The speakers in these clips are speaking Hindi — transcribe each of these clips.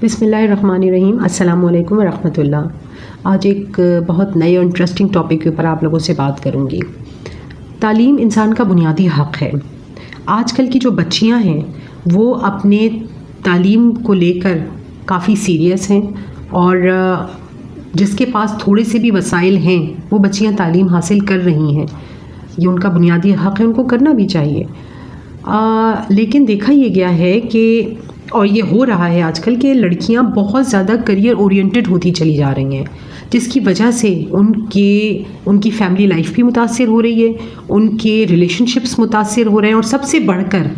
बिस्मिल्लाहिर्रहमानिर्रहीम, अस्सलामुअलैकुम वरहमतुल्लाह। आज एक बहुत नए और इंटरेस्टिंग टॉपिक के ऊपर आप लोगों से बात करूँगी। तालीम इंसान का बुनियादी हक़ है। आजकल की जो बच्चियाँ हैं वो अपने तालीम को लेकर काफ़ी सीरियस हैं और जिसके पास थोड़े से भी वसाइल हैं वो बच्चियाँ तालीम हासिल कर रही हैं। ये उनका बुनियादी हक़ है, उनको करना भी चाहिए। लेकिन देखा ये गया है कि और ये हो रहा है आजकल के लड़कियां बहुत ज़्यादा करियर ओरिएंटेड होती चली जा रही हैं, जिसकी वजह से उनकी फैमिली लाइफ भी मुतासिर हो रही है, उनके रिलेशनशिप्स मुतासिर हो रहे हैं और सबसे बढ़कर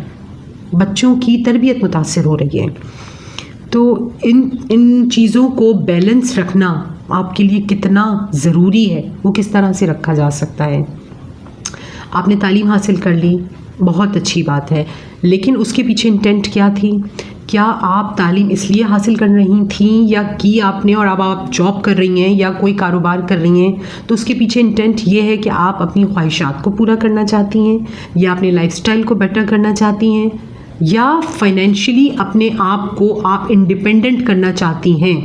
बच्चों की तरबियत मुतासिर हो रही है। तो इन चीज़ों को बैलेंस रखना आपके लिए कितना ज़रूरी है, वो किस तरह से रखा जा सकता है। आपने तालीम हासिल कर ली, बहुत अच्छी बात है, लेकिन उसके पीछे इंटेंट क्या थी? क्या आप तालीम इसलिए हासिल कर रही थी या की आपने और अब आप जॉब कर रही हैं या कोई कारोबार कर रही हैं तो उसके पीछे इंटेंट ये है कि आप अपनी ख्वाहिशात को पूरा करना चाहती हैं या अपने लाइफस्टाइल को बेटर करना चाहती हैं या फाइनेंशियली अपने आप को आप इंडिपेंडेंट करना चाहती हैं।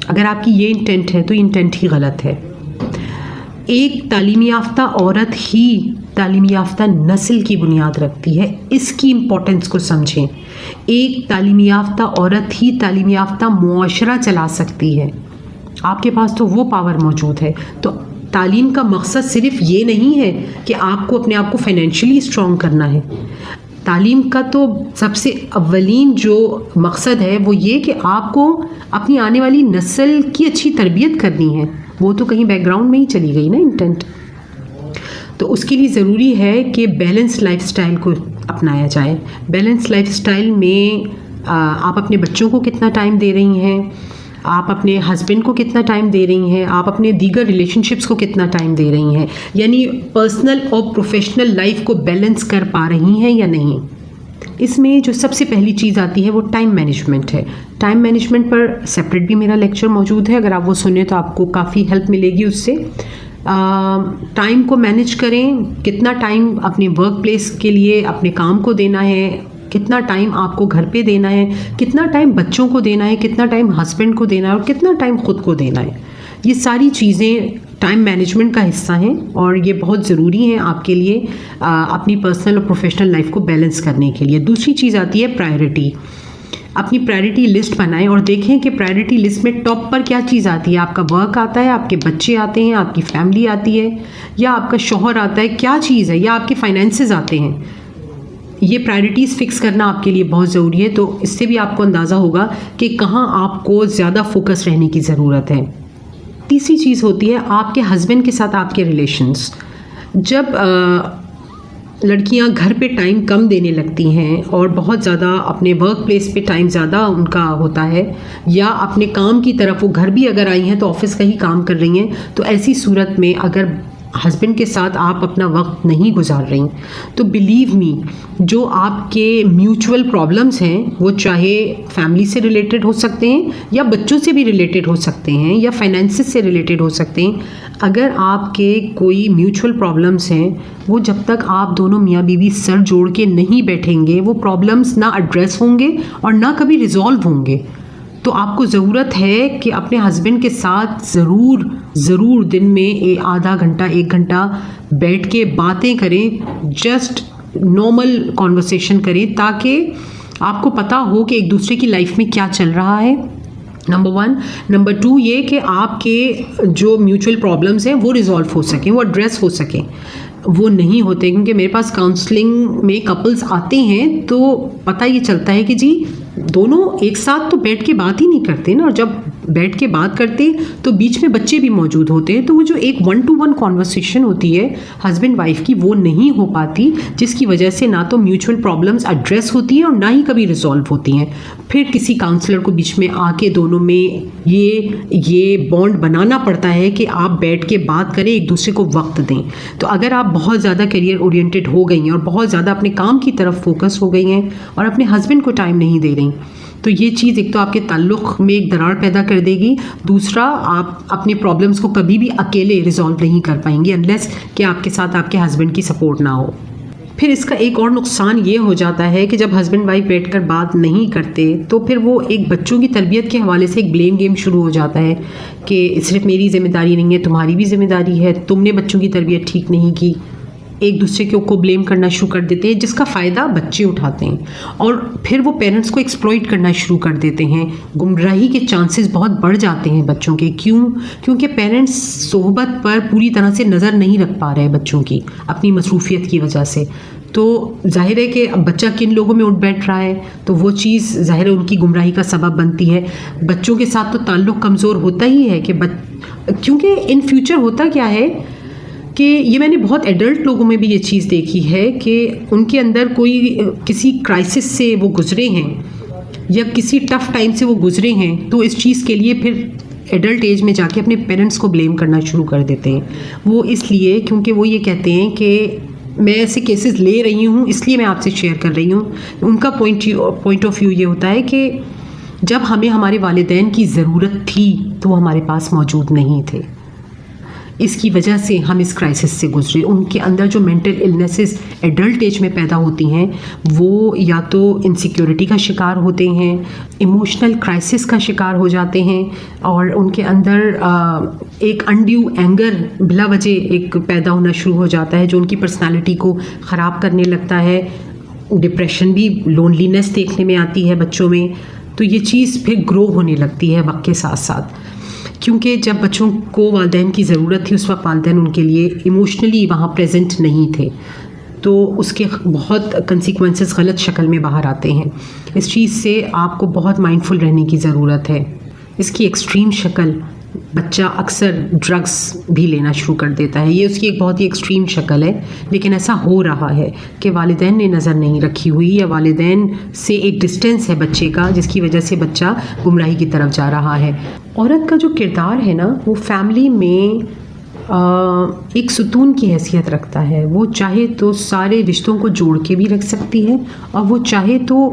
अगर आपकी ये इंटेंट है तो ये इंटेंट ही गलत है। एक तालीमी याफ्ता औरत ही तालीमी याफ्ता नस्ल की बुनियाद रखती है, इसकी इम्पोर्टेंस को समझें। एक तालीमी याफ्ता औरत ही तालीमी याफ्ता मुआशरा चला सकती है। आपके पास तो वो पावर मौजूद है। तो तालीम का मकसद सिर्फ ये नहीं है कि आपको अपने आप को फाइनेंशियली स्ट्रॉन्ग करना है। तालीम का तो सबसे अव्वलीन जो मकसद है वो ये कि आपको अपनी आने वाली नस्ल की अच्छी तरबियत करनी है। वो तो कहीं बैकग्राउंड में ही चली गई ना इंटेंट। तो उसके लिए ज़रूरी है कि बैलेंस लाइफस्टाइल को अपनाया जाए। बैलेंस लाइफस्टाइल में आप अपने बच्चों को कितना टाइम दे रही हैं, आप अपने हस्बैंड को कितना टाइम दे रही हैं, आप अपने दीगर रिलेशनशिप्स को कितना टाइम दे रही हैं, यानी पर्सनल और प्रोफेशनल लाइफ को बैलेंस कर पा रही हैं या नहीं। इसमें जो सबसे पहली चीज़ आती है वो टाइम मैनेजमेंट है। टाइम मैनेजमेंट पर सेपरेट भी मेरा लेक्चर मौजूद है, अगर आप वो सुने तो आपको काफ़ी हेल्प मिलेगी उससे। टाइम को मैनेज करें, कितना टाइम अपने वर्क प्लेस के लिए अपने काम को देना है, कितना टाइम आपको घर पे देना है, कितना टाइम बच्चों को देना है, कितना टाइम हस्बैंड को देना है और कितना टाइम खुद को देना है। ये सारी चीज़ें टाइम मैनेजमेंट का हिस्सा हैं और ये बहुत ज़रूरी हैं आपके लिए अपनी पर्सनल और प्रोफेशनल लाइफ को बैलेंस करने के लिए। दूसरी चीज़ आती है प्रायोरिटी। अपनी प्रायोरिटी लिस्ट बनाएं और देखें कि प्रायोरिटी लिस्ट में टॉप पर क्या चीज़ आती है। आपका वर्क आता है, आपके बच्चे आते हैं, आपकी फैमिली आती है या आपका शौहर आता है, क्या चीज़ है, या आपके फाइनेंसेस आते हैं। ये प्रायोरिटीज़ फिक्स करना आपके लिए बहुत ज़रूरी है। तो इससे भी आपको अंदाज़ा होगा कि कहाँ आपको ज़्यादा फोकस रहने की ज़रूरत है। तीसरी चीज़ होती है आपके हस्बैंड के साथ आपके रिलेशंस। जब लड़कियां घर पे टाइम कम देने लगती हैं और बहुत ज़्यादा अपने वर्क प्लेस पे टाइम ज़्यादा उनका होता है या अपने काम की तरफ वो घर भी अगर आई हैं तो ऑफिस का ही काम कर रही हैं, तो ऐसी सूरत में अगर हस्बैंड के साथ आप अपना वक्त नहीं गुजार रही तो बिलीव मी, जो आपके म्यूचुअल प्रॉब्लम्स हैं वो चाहे फैमिली से रिलेटेड हो सकते हैं या बच्चों से भी रिलेटेड हो सकते हैं या फाइनेंसेस से रिलेटेड हो सकते हैं। अगर आपके कोई म्यूचुअल प्रॉब्लम्स हैं वो जब तक आप दोनों मियाँ बीवी सर जोड़ के नहीं बैठेंगे वो प्रॉब्लम्स ना एड्रेस होंगे और ना कभी रिजॉल्व होंगे। तो आपको ज़रूरत है कि अपने हस्बैंड के साथ ज़रूर दिन में आधा घंटा 1 घंटा बैठ के बातें करें, जस्ट नॉर्मल कॉन्वर्सेशन करें ताकि आपको पता हो कि एक दूसरे की लाइफ में क्या चल रहा है। नंबर 1। नंबर 2 ये कि आपके जो म्यूचुअल प्रॉब्लम्स हैं वो रिजॉल्व हो सकें, वो एड्रेस हो सकें। वो नहीं होते क्योंकि मेरे पास काउंसलिंग में कपल्स आते हैं तो पता ये चलता है कि जी दोनों एक साथ तो बैठ के बात ही नहीं करते ना, और जब बैठ के बात करते तो बीच में बच्चे भी मौजूद होते हैं, तो वो जो एक 1-to-1 कॉन्वर्सेशन होती है हस्बैंड वाइफ की वो नहीं हो पाती, जिसकी वजह से ना तो म्यूचुअल प्रॉब्लम्स एड्रेस होती हैं और ना ही कभी रिजॉल्व होती हैं। फिर किसी काउंसलर को बीच में आके दोनों में ये बॉन्ड बनाना पड़ता है कि आप बैठ के बात करें, एक दूसरे को वक्त दें। तो अगर आप बहुत ज़्यादा करियर ओरिएंटेड हो गई हैं और बहुत ज़्यादा अपने काम की तरफ फोकस हो गई हैं और अपने हस्बैंड को टाइम नहीं दे रही, तो ये चीज़ एक तो आपके ताल्लुक़ में एक दरार पैदा कर देगी, दूसरा आप अपने प्रॉब्लम्स को कभी भी अकेले रिजॉल्व नहीं कर पाएंगे अनलेस कि आपके साथ आपके हस्बैंड की सपोर्ट ना हो। फिर इसका एक और नुकसान ये हो जाता है कि जब हस्बैंड वाइफ बैठकर बात नहीं करते तो फिर वो एक बच्चों की तरबियत के हवाले से एक ब्लेम गेम शुरू हो जाता है कि सिर्फ मेरी ज़िम्मेदारी नहीं है, तुम्हारी भी ज़िम्मेदारी है, तुमने बच्चों की तरबियत ठीक नहीं की। एक दूसरे को ब्लेम करना शुरू कर देते हैं, जिसका फ़ायदा बच्चे उठाते हैं और फिर वो पेरेंट्स को एक्सप्लॉइट करना शुरू कर देते हैं। गुमराही के चांसेस बहुत बढ़ जाते हैं बच्चों के। क्योंकि पेरेंट्स सोहबत पर पूरी तरह से नज़र नहीं रख पा रहे हैं बच्चों की, अपनी मसरूफियत की वजह से। तो जाहिर है कि अब बच्चा किन लोगों में उठ बैठ रहा है तो वो चीज़ ज़ाहिर है उनकी गुमराही का सबब बनती है। बच्चों के साथ तो ताल्लुक़ कमज़ोर होता ही है कि क्योंकि इन फ्यूचर होता क्या है कि ये मैंने बहुत एडल्ट लोगों में भी ये चीज़ देखी है कि उनके अंदर कोई किसी क्राइसिस से वो गुज़रे हैं या किसी टफ़ टाइम से वो गुज़रे हैं, तो इस चीज़ के लिए फिर एडल्ट एज में जाके अपने पेरेंट्स को ब्लेम करना शुरू कर देते हैं। वो इसलिए क्योंकि वो ये कहते हैं कि मैं ऐसे केसेस ले रही हूँ इसलिए मैं आपसे शेयर कर रही हूँ। उनका पॉइंट ऑफ व्यू ये होता है कि जब हमें हमारे वालिदैन की ज़रूरत थी तो वो हमारे पास मौजूद नहीं थे, इसकी वजह से हम इस क्राइसिस से गुजरे। उनके अंदर जो मेंटल इलनेसेस एडल्ट एज में पैदा होती हैं वो या तो इनसिक्योरिटी का शिकार होते हैं, इमोशनल क्राइसिस का शिकार हो जाते हैं और उनके अंदर एक अनड्यू एंगर बिला वजह एक पैदा होना शुरू हो जाता है जो उनकी पर्सनालिटी को ख़राब करने लगता है। डिप्रेशन भी, लोनलीनेस देखने में आती है बच्चों में। तो ये चीज़ फिर ग्रो होने लगती है वक्त के साथ साथ, क्योंकि जब बच्चों को वालिदैन की ज़रूरत थी उस वक्त वालिदैन उनके लिए इमोशनली वहाँ प्रेजेंट नहीं थे, तो उसके बहुत कंसिक्वेंसेस गलत शक्ल में बाहर आते हैं। इस चीज़ से आपको बहुत माइंडफुल रहने की ज़रूरत है। इसकी एक्सट्रीम शक्ल, बच्चा अक्सर ड्रग्स भी लेना शुरू कर देता है, ये उसकी एक बहुत ही एक्सट्रीम शक्ल है, लेकिन ऐसा हो रहा है कि वालिदैन ने नज़र नहीं रखी हुई या वालिदैन से एक डिस्टेंस है बच्चे का, जिसकी वजह से बच्चा गुमराही की तरफ जा रहा है। औरत का जो किरदार है ना वो फैमिली में एक सुतून की हैसियत रखता है। वो चाहे तो सारे रिश्तों को जोड़ के भी रख सकती है और वो चाहे तो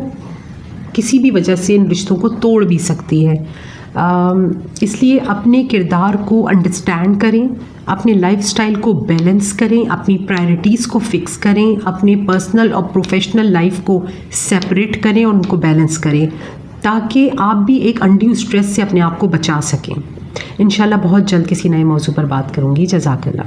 किसी भी वजह से इन रिश्तों को तोड़ भी सकती है। इसलिए अपने किरदार को अंडरस्टैंड करें, अपने लाइफस्टाइल को बैलेंस करें, अपनी प्रायोरिटीज़ को फिक्स करें, अपने पर्सनल और प्रोफेशनल लाइफ को सेपरेट करें और उनको बैलेंस करें ताकि आप भी एक अनड्यू स्ट्रेस से अपने आप को बचा सकें। इंशाल्लाह बहुत जल्द किसी नए मौजू पर बात करूँगी। जज़ाकल्लाह।